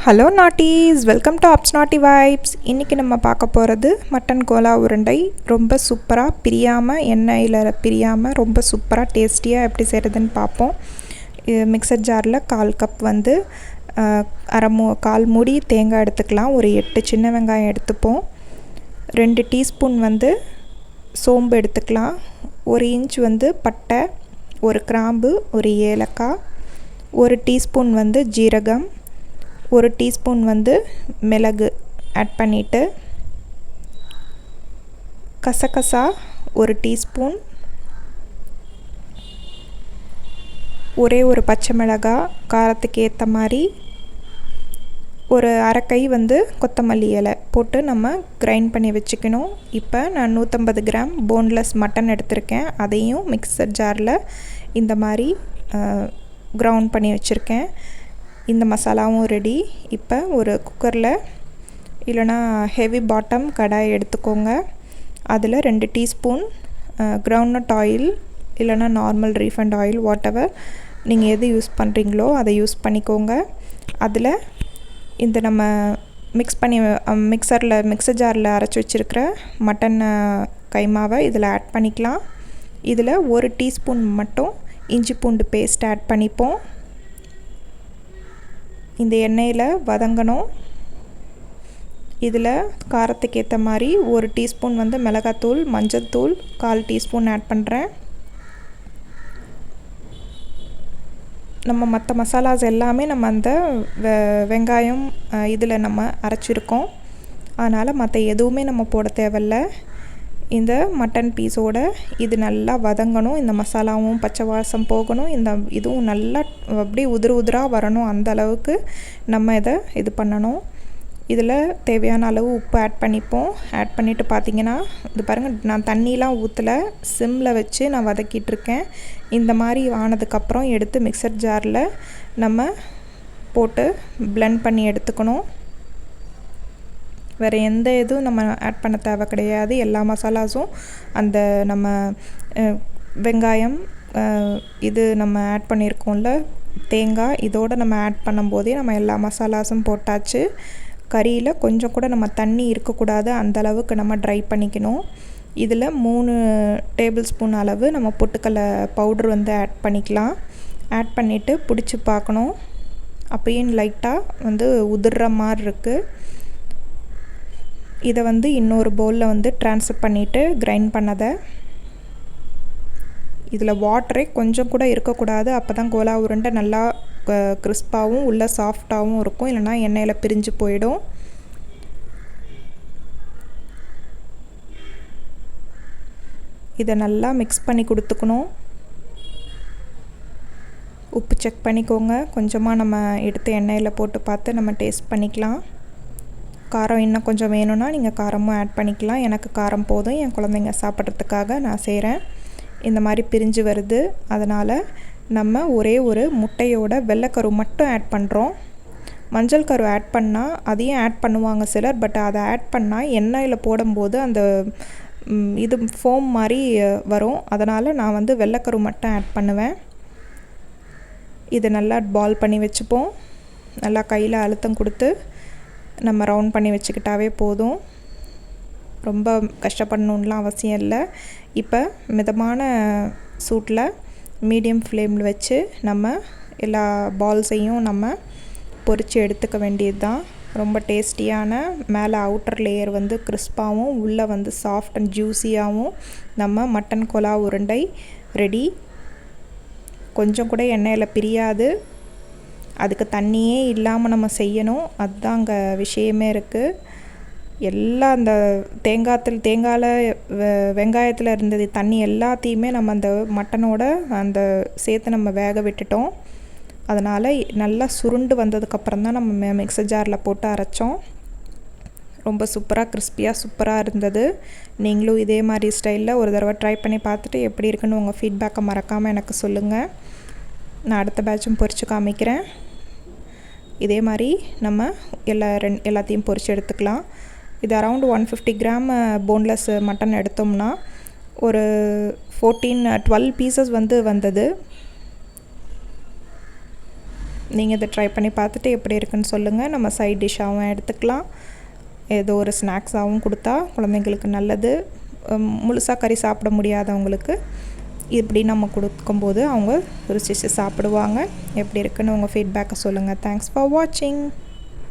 Hello நாட்டீஸ், welcome to ups நாட்டி vibes. இன்றைக்கி நம்ம பார்க்க போகிறது மட்டன் கோலா உருண்டை. ரொம்ப சூப்பராக பிரியாமல், எண்ணெயில் பிரியாமல் ரொம்ப சூப்பராக டேஸ்டியாக எப்படி செய்கிறதுன்னு பார்ப்போம். மிக்சர் ஜாரில் 1/4 கப் வந்து கால் மூடி தேங்காய் எடுத்துக்கலாம். ஒரு 8 சின்ன வெங்காயம் எடுத்துப்போம். 2 டீஸ்பூன் வந்து சோம்பு எடுத்துக்கலாம். 1 இன்ச் வந்து பட்டை, 1 கிராம்பு, 1 ஏலக்காய், 1 டீஸ்பூன் வந்து ஜீரகம், 1 டீஸ்பூன் வந்து மிளகு ஆட் பண்ணிவிட்டு, கசகசா 1 டீஸ்பூன், ஒரே ஒரு பச்சை மிளகாய் காரத்துக்கு ஏற்ற மாதிரி, ஒரு அரைக்கை வந்து கொத்தமல்லி இலை போட்டு நம்ம கிரைண்ட் பண்ணி வச்சுக்கணும். இப்போ நான் 150 கிராம் போன்லெஸ் மட்டன் எடுத்திருக்கேன். அதையும் மிக்சர் ஜாரில் இந்த மாதிரி கிரவுண்ட் பண்ணி வச்சுருக்கேன். இந்த மசாலாவும் ரெடி. இப்போ ஒரு குக்கரில் இல்லைனா ஹெவி பாட்டம் கடாய் எடுத்துக்கோங்க. அதில் 2 டீஸ்பூன் கிரவுண்ட்நட் ஆயில் இல்லைனா normal refined oil, what ever நீங்கள் எது யூஸ் பண்ணுறீங்களோ அதை யூஸ் பண்ணிக்கோங்க. அதில் இந்த நம்ம மிக்சர் ஜாரில் அரைச்சி வச்சுருக்கிற மட்டன் கைமாவை இதில் ஆட் பண்ணிக்கலாம். இதில் 1 டீஸ்பூன் மட்டும் இஞ்சி பூண்டு பேஸ்ட் ஆட் பண்ணிப்போம். இந்த எண்ணெயில் வதங்கணும். இதில் காரத்துக்கு ஏற்ற மாதிரி 1 டீஸ்பூன் வந்து மிளகாத்தூள், மஞ்சள் தூள் 1/4 டீஸ்பூன் ஆட் பண்ணுறேன். நம்ம மற்ற மசாலாஸ் எல்லாமே நம்ம அந்த வெங்காயம் இதில் நம்ம அரைச்சிருக்கோம். அதனால் மற்ற எதுவுமே நம்ம போட தேவையில்ல. இந்த மட்டன் பீஸோடு இது நல்லா வதங்கணும். இந்த மசாலாவும் பச்சை வாசம் போகணும். இதுவும் நல்லா அப்படியே உதிராக வரணும். அந்த அளவுக்கு நம்ம இது பண்ணணும். இதில் தேவையான அளவு உப்பு ஆட் பண்ணிப்போம். ஆட் பண்ணிவிட்டு பார்த்திங்கன்னா, இது பாருங்கள், நான் தண்ணிலாம் ஊற்றலை, சிம்மில் வச்சு நான் வதக்கிட்டுருக்கேன். இந்த மாதிரி ஆனதுக்கப்புறம் எடுத்து மிக்சர் ஜாரில் நம்ம போட்டு பிளெண்ட் பண்ணி எடுத்துக்கணும். வேறு எந்த இதுவும் நம்ம ஆட் பண்ண தேவை கிடையாது. எல்லா மசாலாஸும் அந்த நம்ம வெங்காயம் இது நம்ம ஆட் பண்ணியிருக்கோம்ல, தேங்காய், இதோடு நம்ம ஆட் பண்ணும்போதே நம்ம எல்லா மசாலாஸும் போட்டாச்சு. கறியில் கொஞ்சம் கூட நம்ம தண்ணி இருக்கக்கூடாது, அந்தளவுக்கு நம்ம ட்ரை பண்ணிக்கணும். இதில் 3 டேபிள் ஸ்பூன் அளவு நம்ம பொட்டுக்கடலை பவுட்ரு வந்து ஆட் பண்ணிக்கலாம். ஆட் பண்ணிவிட்டு பிடிச்சி பார்க்கணும். அப்பயும் லைட்டாக வந்து உதிர்ற மாதிரி இருக்குது. இதை வந்து இன்னொரு பவுலில் வந்து ட்ரான்ஸ்ஃபர் பண்ணிவிட்டு கிரைண்ட் பண்ணதை இதில் வாட்டரே கொஞ்சம் கூட இருக்கக்கூடாது. அப்போ தான் கோலா உருண்டை நல்லா கிறிஸ்பாகவும் உள்ள சாஃப்டாகவும் இருக்கும். இல்லைனா எண்ணெயில் பிரிஞ்சு போயிடும். இதை நல்லா மிக்ஸ் பண்ணி கொடுத்துக்கணும். உப்பு செக் பண்ணிக்கோங்க. கொஞ்சமாக நம்ம எடுத்து எண்ணெயில் போட்டு பார்த்து நம்ம டேஸ்ட் பண்ணிக்கலாம். காரம் இன்னும் கொஞ்சம் வேணும்னா நீங்கள் காரமும் ஆட் பண்ணிக்கலாம். எனக்கு காரம் போதும், என் குழந்தைங்க சாப்பிட்றதுக்காக நான் செய்கிறேன். இந்த மாதிரி பிரிஞ்சு வருது. அதனால் நம்ம ஒரே ஒரு முட்டையோட வெள்ளைக்கரு மட்டும் ஆட் பண்ணுறோம். மஞ்சள் கரு ஆட் பண்ணால் அதையும் ஆட் பண்ணுவாங்க சிலர். பட் அதை ஆட் பண்ணால் எண்ணெயில் போடும்போது அந்த இது ஃபோம் மாதிரி வரும். அதனால் நான் வந்து வெள்ளைக்கரு மட்டும் ஆட் பண்ணுவேன். இதை நல்லா பால் பண்ணி வச்சுப்போம். நல்லா கையில் அழுத்தம் கொடுத்து நம்ம ரவுண்ட் பண்ணி வச்சுக்கிட்டாவே போதும். ரொம்ப கஷ்டப்படணுன்னெலாம் அவசியம் இல்லை. இப்போ மிதமான சூட்டில் மீடியம் ஃப்ளேமில் வச்சு நம்ம எல்லா பால்ஸையும் நம்ம பொரித்து எடுத்துக்க வேண்டியது தான். ரொம்ப டேஸ்டியான மேலே அவுட்டர் லேயர் வந்து கிறிஸ்பாகவும் உள்ளே வந்து சாஃப்ட் அண்ட் ஜூஸியாகவும் நம்ம மட்டன் கோலா உருண்டை ரெடி. கொஞ்சம் கூட எண்ணெயில் பிரியாது. அதுக்கு தண்ணியே இல்லாமல் நம்ம செய்யணும். அதுதான் அங்கே விஷயமே இருக்குது. எல்லாம் அந்த தேங்காயில் வெங்காயத்தில் இருந்தது தண்ணி எல்லாத்தையுமே நம்ம அந்த மட்டனோட அந்த சேர்த்து நம்ம வேக விட்டுட்டோம். அதனால் நல்லா சுருண்டு வந்ததுக்கப்புறம் தான் நம்ம மிக்சர் ஜாரில் போட்டு அரைச்சோம். ரொம்ப சூப்பராக கிறிஸ்பியாக சூப்பராக இருந்தது. நீங்களும் இதே மாதிரி ஸ்டைலில் ஒரு தடவை ட்ரை பண்ணி பார்த்துட்டு எப்படி இருக்குன்னு உங்கள் ஃபீட்பேக்கை மறக்காமல் எனக்கு சொல்லுங்கள். நான் அடுத்த பேட்சும் பொரித்து காமிக்கிறேன். இதே மாதிரி நம்ம எல்லாத்தையும் பொரித்து எடுத்துக்கலாம். இது அரவுண்ட் 150 கிராம் போன்லெஸ் மட்டன் எடுத்தோம்னா ஒரு 12 பீசஸ் வந்து வந்தது. நீங்கள் இதை ட்ரை பண்ணி பார்த்துட்டு எப்படி இருக்குன்னு சொல்லுங்கள். நம்ம சைட் டிஷ்ஷாகவும் எடுத்துக்கலாம், ஏதோ ஒரு ஸ்நாக்ஸாகவும் கொடுத்தா குழந்தைங்களுக்கு நல்லது. முழுசாக கறி சாப்பிட முடியாதவங்களுக்கு இப்படி நம்ம கொடுக்கும்போது அவங்க ருசிச்சு சாப்பிடுவாங்க. எப்படி இருக்குன்னு உங்கள் ஃபீட்பேக்கை சொல்லுங்கள். தேங்க்ஸ் ஃபார் வாட்சிங்.